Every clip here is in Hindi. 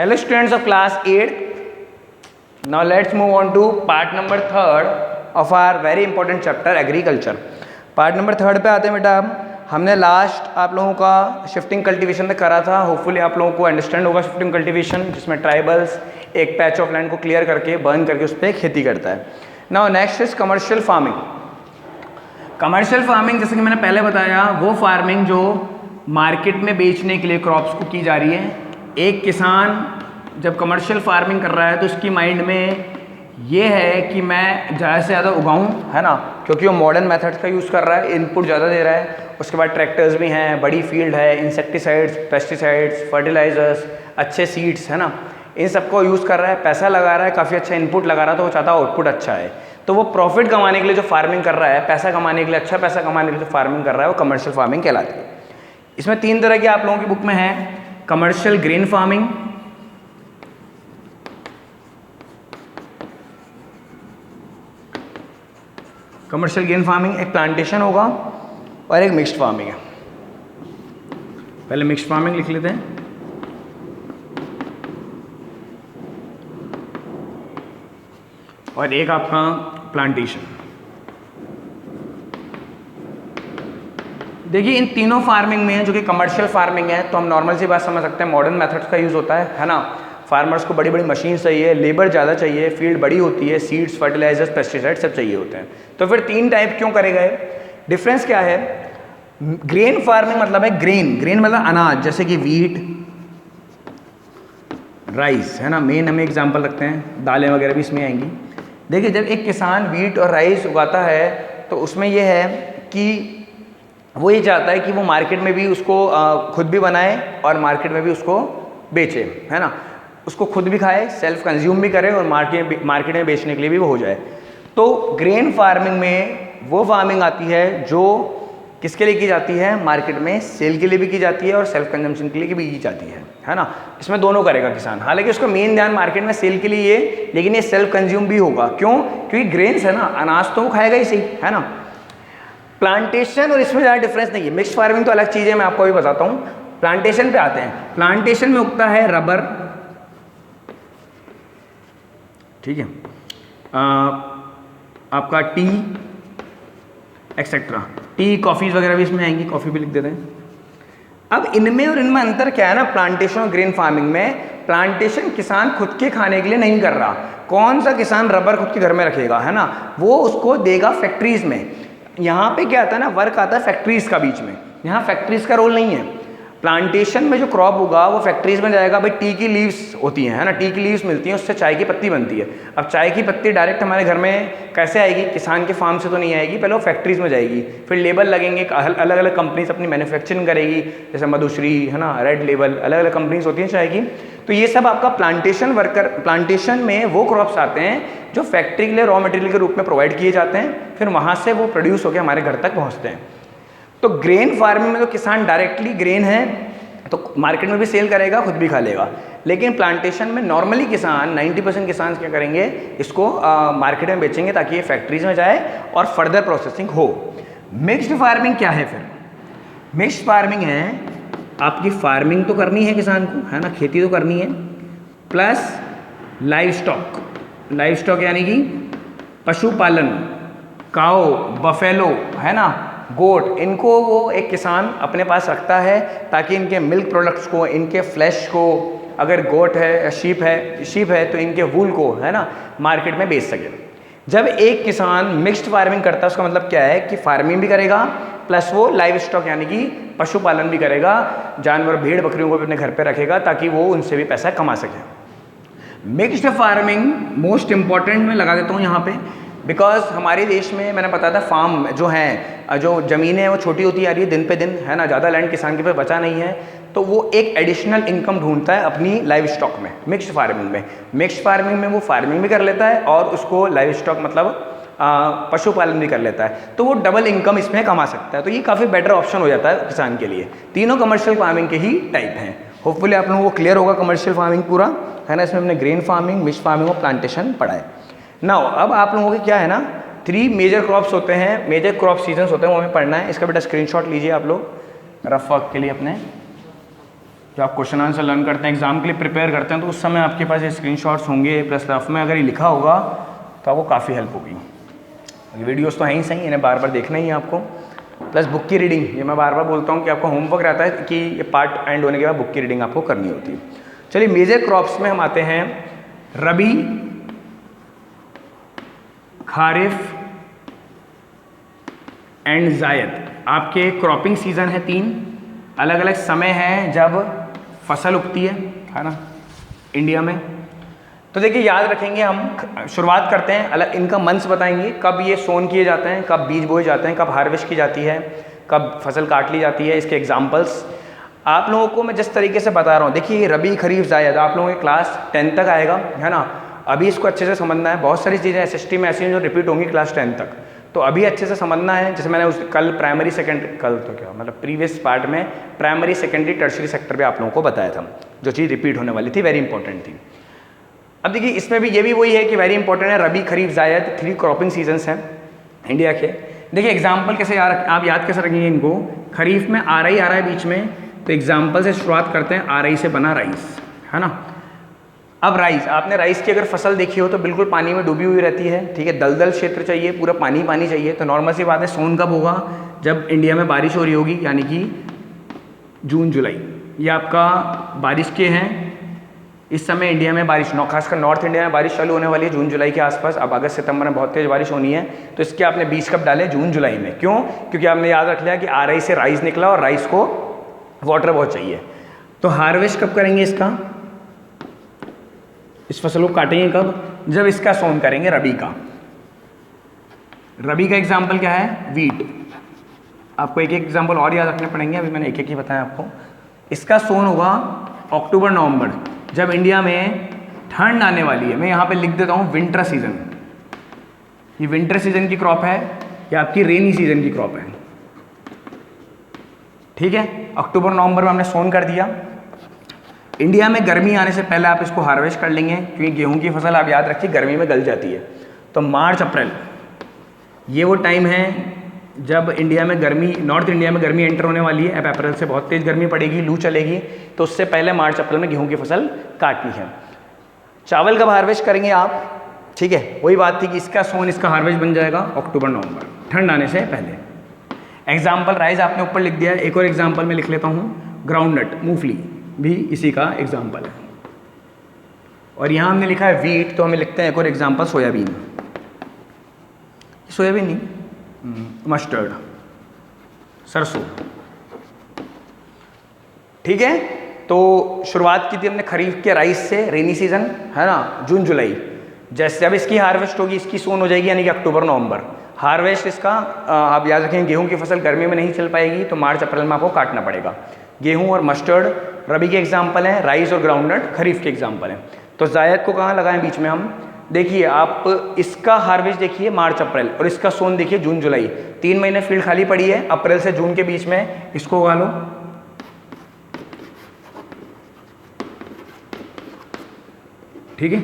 Hello students of class 8. Now let's move on to part number 3rd of our very important chapter agriculture. Part number 3rd पे आते हैं बेटा। हमने लास्ट आप लोगों का शिफ्टिंग कल्टीवेशन में करा था। होपफुली आप लोगों को अंडरस्टैंड होगा शिफ्टिंग कल्टीवेशन, जिसमें ट्राइबल्स एक पैच ऑफ लैंड को क्लियर करके बर्न करके उस पर खेती करता है। Now next is commercial farming. Commercial farming जैसे कि मैंने पहले बताया, वो फार्मिंग जो मार्केट में बेचने के लिए क्रॉप्स को की जा रही है। एक किसान जब कमर्शियल फार्मिंग कर रहा है तो उसकी माइंड में ये है कि मैं ज़्यादा से ज़्यादा उगाऊं, है ना, क्योंकि वो मॉडर्न मेथड्स का यूज़ कर रहा है, इनपुट ज़्यादा दे रहा है। उसके बाद ट्रैक्टर्स भी हैं, बड़ी फील्ड है, इंसेक्टिसाइड्स, पेस्टिसाइड्स, फर्टिलाइजर्स, अच्छे सीड्स, है ना, इन सबको यूज़ कर रहा है, पैसा लगा रहा है, काफ़ी अच्छा इनपुट लगा रहा है, तो वो चाहता है आउटपुट अच्छा है। तो वो प्रॉफिट कमाने के लिए जो फार्मिंग कर रहा है, पैसा कमाने के लिए, अच्छा पैसा कमाने के लिए जो फार्मिंग कर रहा है, वो कमर्शियल फार्मिंग कहलाती है। इसमें 3 तरह की आप लोगों की बुक में है। Commercial grain farming, commercial grain farming एक प्लांटेशन होगा और एक मिक्स्ड फार्मिंग है। पहले मिक्स्ड फार्मिंग लिख लेते हैं। और एक आपका प्लांटेशन। देखिए इन तीनों फार्मिंग में जो कि कमर्शियल फार्मिंग है, तो हम नॉर्मल सी बात समझ सकते हैं, मॉडर्न मेथड्स का यूज़ होता है ना। फार्मर्स को बड़ी बड़ी मशीन चाहिए, लेबर ज़्यादा चाहिए, फील्ड बड़ी होती है, सीड्स, फर्टिलाइजर्स, पेस्टिसाइड सब चाहिए होते हैं। तो फिर 3 टाइप क्यों करेगा? डिफरेंस क्या है? ग्रेन फार्मिंग मतलब है ग्रेन, ग्रेन मतलब अनाज, जैसे कि वीट, राइस, है ना, मेन हमें एग्जाम्पल रखते हैं, दालें वगैरह भी इसमें आएंगी। देखिए जब एक किसान वीट और राइस उगाता है तो उसमें यह है कि वो ये चाहता है कि वो मार्केट में भी उसको खुद भी बनाए और मार्केट में भी उसको बेचे, है ना, उसको खुद भी खाए, सेल्फ कंज्यूम भी करे और मार्केट में बेचने के लिए भी वो हो जाए। तो ग्रेन फार्मिंग में वो फार्मिंग आती है जो किसके लिए की जाती है? मार्केट में सेल के लिए भी की जाती है और सेल्फ कंजम्पशन के लिए भी की जाती है ना। इसमें दोनों करेगा किसान। हालांकि उसका मेन ध्यान मार्केट में सेल के लिए ये, लेकिन ये सेल्फ कंज्यूम भी होगा। क्यों? क्योंकि ग्रेन्स है ना, अनाज तो वो खाएगा ही सही, है ना। प्लांटेशन और इसमें ज़्यादा डिफरेंस नहीं है। मिक्स्ड फार्मिंग तो अलग चीज़ है, मैं आपको भी बताता हूँ। प्लांटेशन पे आते हैं। प्लांटेशन में उगता है रबर, ठीक है, आपका टी एक्सेट्रा, टी, कॉफ़ीज़ वगैरह भी इसमें आएंगी, कॉफ़ी भी लिख देते हैं। अब इनमें और इनमें अंतर क्या है ना, प्लांटेशन और ग्रेन फार्मिंग में? प्लांटेशन किसान खुद के खाने के लिए नहीं कर रहा। कौन सा किसान रबर खुद के घर में रखेगा, है ना, वो उसको देगा फैक्ट्रीज में। यहाँ पे क्या आता है ना, वर्क आता है फैक्ट्रीज का बीच में, यहाँ फैक्ट्रीज का रोल नहीं है। प्लांटेशन में जो क्रॉप होगा वो फैक्ट्रीज में जाएगा। भाई टी की लीव्स होती हैं, है ना, टी की लीव्स मिलती हैं, उससे चाय की पत्ती बनती है। अब चाय की पत्ती डायरेक्ट हमारे घर में कैसे आएगी? किसान के फार्म से तो नहीं आएगी, पहले वो फैक्ट्रीज में जाएगी, फिर लेबल लगेंगे, अलग अलग कंपनीज अपनी मैन्युफैक्चरिंग करेगी, जैसे मधुश्री, है ना, रेड लेबल, अलग अलग कंपनीज होती हैं चाय की। तो ये सब आपका प्लांटेशन वर्कर, प्लांटेशन में वो क्रॉप्स आते हैं जो फैक्ट्री के लिए रॉ मटेरियल के रूप में प्रोवाइड किए जाते हैं, फिर वहाँ से वो प्रोड्यूस होकर हमारे घर तक पहुँचते हैं। तो ग्रेन फार्मिंग में तो किसान डायरेक्टली ग्रेन है तो मार्केट में भी सेल करेगा, खुद भी खा लेगा। लेकिन प्लांटेशन में नॉर्मली किसान 90% किसान क्या करेंगे, इसको मार्केट में बेचेंगे ताकि ये फैक्ट्रीज में जाए और फर्दर प्रोसेसिंग हो। मिक्स्ड फार्मिंग क्या है फिर? मिक्स्ड फार्मिंग है आपकी फार्मिंग तो करनी है किसान को, है ना, खेती तो करनी है, plus live stock. Live stock यानी कि पशुपालन, काओ, बफेलो, है ना, गोट, इनको वो एक किसान अपने पास रखता है ताकि इनके मिल्क प्रोडक्ट्स को, इनके फ्लैश को, अगर गोट है, शीप है तो इनके वूल को, है ना, मार्केट में बेच सके। जब एक किसान मिक्स्ड फार्मिंग करता है उसका मतलब क्या है कि फार्मिंग भी करेगा प्लस वो लाइव स्टॉक यानी कि पशुपालन भी करेगा, जानवर, भेड़ बकरियों को भी अपने घर पे रखेगा ताकि वो उनसे भी पैसा कमा सके। मिक्स्ड फार्मिंग मोस्ट इंपॉर्टेंट मैं लगा देता हूँ यहाँ पे, बिकॉज हमारे देश में मैंने बताया था फार्म जो हैं, जो ज़मीनें हैं वो छोटी होती आ रही है दिन पे दिन, है ना, ज़्यादा लैंड किसान के पास बचा नहीं है, तो वो एक एडिशनल इनकम ढूंढता है अपनी लाइव स्टॉक में। मिक्स्ड फार्मिंग में, मिक्स्ड फार्मिंग में वो फार्मिंग भी कर लेता है और उसको लाइव स्टॉक मतलब पशुपालन भी कर लेता है, तो वो डबल इनकम इसमें कमा सकता है। तो ये काफ़ी बेटर ऑप्शन हो जाता है किसान के लिए। तीनों कमर्शियल फार्मिंग के ही टाइप हैं। होपफुली आप लोगों को क्लियर होगा कमर्शियल फार्मिंग पूरा, है ना। इसमें हमने ग्रेन फार्मिंग, मिक्स्ड फार्मिंग और प्लांटेशन पढ़ा है। नाउ अब आप लोगों के क्या है ना, 3 मेजर क्रॉप्स होते हैं, मेजर क्रॉप सीजन्स होते हैं, वो हमें पढ़ना है। इसका बेटा स्क्रीनशॉट लीजिए आप लोग रफ वर्क के लिए अपने, जब आप क्वेश्चन आंसर लर्न करते हैं, एग्जाम के लिए प्रिपेयर करते हैं, तो उस समय आपके पास ये स्क्रीनशॉट्स होंगे, प्लस रफ में अगर ये लिखा होगा तो आपको काफ़ी हेल्प होगी। वीडियोस तो हैं ही सही, इन्हें बार बार देखना ही है आपको, प्लस बुक की रीडिंग, ये मैं बार बार बोलता हूँ कि आपका होमवर्क रहता है कि ये पार्ट एंड होने के बाद बुक की रीडिंग आपको करनी होती है। चलिए मेजर क्रॉप्स में हम आते हैं, रबी, खारिफ एंड जायद। आपके क्रॉपिंग सीजन है 3, अलग अलग समय है जब फसल उगती है ना इंडिया में। तो देखिए याद रखेंगे, हम शुरुआत करते हैं, अलग इनका मंथ्स बताएंगे, कब ये सोन किए जाते हैं, कब बीज बोए जाते हैं, कब हार्वेस्ट की जाती है, कब फसल काट ली जाती है, इसके एग्जाम्पल्स आप लोगों को मैं जिस तरीके से बता रहा हूँ। देखिए रबी, खरीफ, जायद आप लोगों के क्लास 10 तक आएगा, है ना। अभी इसको अच्छे से समझना है, बहुत सारी चीज़ें SST में ऐसी हैं जो रिपीट होंगी क्लास 10 तक, तो अभी अच्छे से समझना है। जैसे मैंने उस कल प्राइमरी सेकेंडरी, कल तो क्या मतलब प्रीवियस पार्ट में प्राइमरी सेकेंडरी टर्शरी सेक्टर पे आप लोगों को बताया था, जो चीज़ रिपीट होने वाली थी, वेरी इंपॉर्टेंट थी। अब देखिए इसमें भी ये भी वही है कि वेरी इंपॉर्टेंट है, रबी, खरीफ, जायद 3 क्रॉपिंग सीजन्स हैं इंडिया के। देखिए एग्जाम्पल कैसे आप याद कैसे रखेंगे इनको। खरीफ में RI आ रहा है बीच में, तो एग्जाम्पल से शुरुआत करते हैं, RI से बना राइस, है ना। अब राइस, आपने राइस की अगर फसल देखी हो तो बिल्कुल पानी में डूबी हुई रहती है, ठीक है, दलदल क्षेत्र चाहिए, पूरा पानी पानी चाहिए। तो नॉर्मल सी बात है, सोन कब होगा, जब इंडिया में बारिश हो रही होगी, यानी कि जून जुलाई, ये आपका बारिश के हैं। इस समय इंडिया में बारिश, खासकर नॉर्थ इंडिया में बारिश चालू होने वाली है जून जुलाई के आसपास। अब अगस्त सितंबर में बहुत तेज बारिश होनी है, तो इसके आपने बीज कब डाले, जून जुलाई में। क्यों? क्योंकि आपने याद रख लिया कि RI से राइस निकला और राइस को वाटर बहुत चाहिए। तो हार्वेस्ट कब करेंगे इसका, इस फसल को काटेंगे कब, जब इसका सोन करेंगे रबी का। रबी का एग्जाम्पल क्या है, वीट। आपको एक एक एग्जाम्पल और याद रखने पड़ेंगे, अभी मैंने एक एक ही बताया आपको। इसका सोन होगा अक्टूबर नवंबर, जब इंडिया में ठंड आने वाली है। मैं यहाँ पे लिख देता हूँ विंटर सीजन, ये विंटर सीजन की क्रॉप है, या आपकी रेनी सीजन की क्रॉप है, ठीक है। अक्टूबर नवंबर में हमने सोन कर दिया। इंडिया में गर्मी आने से पहले आप इसको हार्वेस्ट कर लेंगे, क्योंकि गेहूं की फसल आप याद रखिए गर्मी में गल जाती है। तो मार्च अप्रैल ये वो टाइम है जब इंडिया में गर्मी, नॉर्थ इंडिया में गर्मी एंटर होने वाली है। अब अप्रैल से बहुत तेज़ गर्मी पड़ेगी, लू चलेगी, तो उससे पहले मार्च अप्रैल में गेहूं की फसल काटनी है। चावल कब हार्वेस्ट करेंगे आप, ठीक है, वही बात थी कि इसका सोन, इसका हार्वेस्ट बन जाएगा अक्टूबर नवंबर, ठंड आने से पहले। एग्जाम्पल राइस आपने ऊपर लिख दिया है, एक और एग्जाम्पल मैं लिख लेता हूँ, ग्राउंडनट, मूंगफली भी इसी का एग्जाम्पल है। और यहाँ हमने लिखा है वीट, तो हमें लिखते हैं एक और एग्जाम्पल सोयाबीन, सोयाबीन नहीं, मस्टर्ड, सरसों, ठीक है। तो शुरुआत की थी हमने खरीफ के राइस से, रेनी सीजन है ना, जून जुलाई। जैसे अब इसकी हार्वेस्ट होगी, इसकी सोन हो जाएगी, यानी कि अक्टूबर नवंबर। हार्वेस्ट इसका आप याद रखें, गेहूं की फसल गर्मी में नहीं चल पाएगी, तो मार्च अप्रैल में आपको काटना पड़ेगा। गेहूं और मस्टर्ड रबी के एग्जाम्पल हैं, राइस और ग्राउंडनट खरीफ के एग्जाम्पल हैं। तो जायद को कहाँ लगाएं बीच में हम, देखिए आप इसका हार्वेस्ट देखिए मार्च अप्रैल, और इसका सोन देखिए जून जुलाई। 3 महीने फील्ड खाली पड़ी है, अप्रैल से जून के बीच में इसको उगा लो। ठीक है,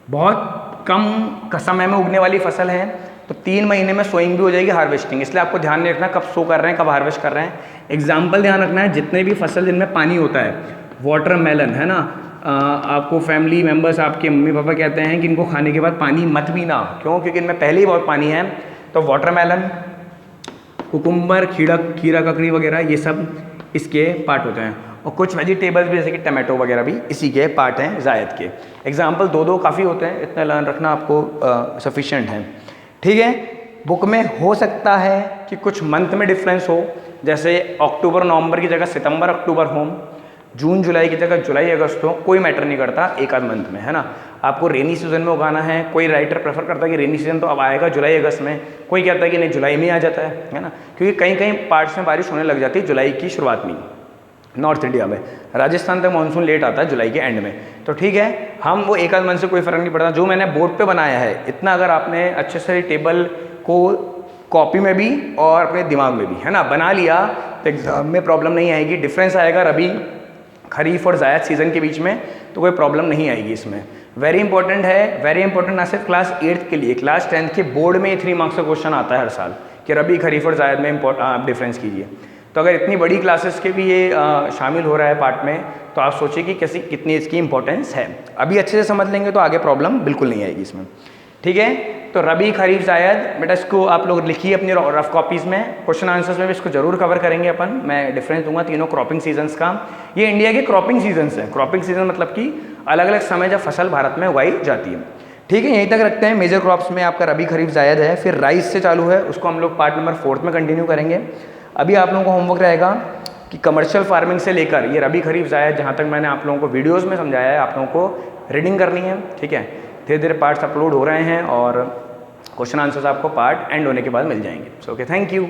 बहुत कम समय में उगने वाली फसल है, तो 3 महीने में सोइंग भी हो जाएगी, हार्वेस्टिंग। इसलिए आपको ध्यान नहीं रखना कब सो कर रहे हैं, कब हार्वेस्ट कर रहे हैं। एग्जाम्पल ध्यान रखना है, जितने भी फसल जिनमें पानी होता है, वाटरमेलन है ना, आपको फैमिली मेम्बर्स, आपके मम्मी पापा कहते हैं कि इनको खाने के बाद पानी मत पीना। क्यों? क्योंकि इनमें पहले ही बहुत पानी है। तो वाटरमेलन, कुकुम्बर, खीरा ककड़ी वगैरह, ये सब इसके पार्ट होते हैं। और कुछ वेजिटेबल्स भी, जैसे कि टमाटो वगैरह भी इसी के पार्ट हैं जायद के। एग्जाम्पल 2-2 काफ़ी होते हैं, इतना लर्न रखना आपको सफिशिएंट है, ठीक है। बुक में हो सकता है कि कुछ मंथ में डिफरेंस हो, जैसे अक्टूबर नवंबर की जगह सितंबर अक्टूबर हो, जून जुलाई की जगह जुलाई अगस्त हो, कोई मैटर नहीं करता एक आध मंथ में, है ना। आपको रेनी सीजन में उगाना है, कोई राइटर प्रेफर करता है कि रेनी सीजन तो अब आएगा जुलाई अगस्त में, कोई कहता है कि नहीं जुलाई में आ जाता है ना, क्योंकि कहीं कहीं पार्ट्स में बारिश होने लग जाती है जुलाई की शुरुआत में। नॉर्थ इंडिया में, राजस्थान तक मानसून लेट आता है जुलाई के एंड में, तो ठीक है, हम वो एक आध मंथ से कोई फ़र्क नहीं पड़ता। जो मैंने बोर्ड पे बनाया है, इतना अगर आपने अच्छे से टेबल को कॉपी में भी और अपने दिमाग में भी, है ना, बना लिया, तो एग्जाम में प्रॉब्लम नहीं आएगी। डिफरेंस आएगा रबी, खरीफ और जायद सीज़न के बीच में, तो कोई प्रॉब्लम नहीं आएगी इसमें। वेरी इंपॉर्टेंट है, वेरी इंपॉर्टेंट ना सिर्फ क्लास 8th के लिए, क्लास 10th के बोर्ड में 3 मार्क्स का क्वेश्चन आता है हर साल कि रबी, खरीफ और जायद में डिफरेंस कीजिए। तो अगर इतनी बड़ी क्लासेस के भी ये शामिल हो रहा है पार्ट में, तो आप सोचिए कि कैसी कितनी इसकी इंपॉर्टेंस है। अभी अच्छे से समझ लेंगे तो आगे प्रॉब्लम बिल्कुल नहीं आएगी इसमें। ठीक है, तो रबी खरीफ जायद बेटा इसको आप लोग लिखिए अपनी रफ कॉपीज़ में, क्वेश्चन आंसर्स में भी इसको जरूर कवर करेंगे अपन। मैं डिफरेंस दूंगा तीनों क्रॉपिंग सीजन्स का। ये इंडिया के क्रॉपिंग सीजन्स हैं। क्रॉपिंग सीजन मतलब कि अलग अलग समय जब फसल भारत में उगाई जाती है। ठीक है, यहीं तक रखते हैं। मेजर क्रॉप्स में आपका रबी खरीफ जायद है, फिर राइस से चालू है, उसको हम लोग पार्ट नंबर 4 में कंटिन्यू करेंगे। अभी आप लोगों को होमवर्क रहेगा कि कमर्शियल फार्मिंग से लेकर ये रबी खरीफ जायद जहाँ तक मैंने आप लोगों को वीडियोज़ में समझाया है, आप लोगों को रीडिंग करनी है। ठीक है, धीरे धीरे पार्ट्स अपलोड हो रहे हैं और क्वेश्चन आंसर्स आपको पार्ट एंड होने के बाद मिल जाएंगे। So okay, thank you.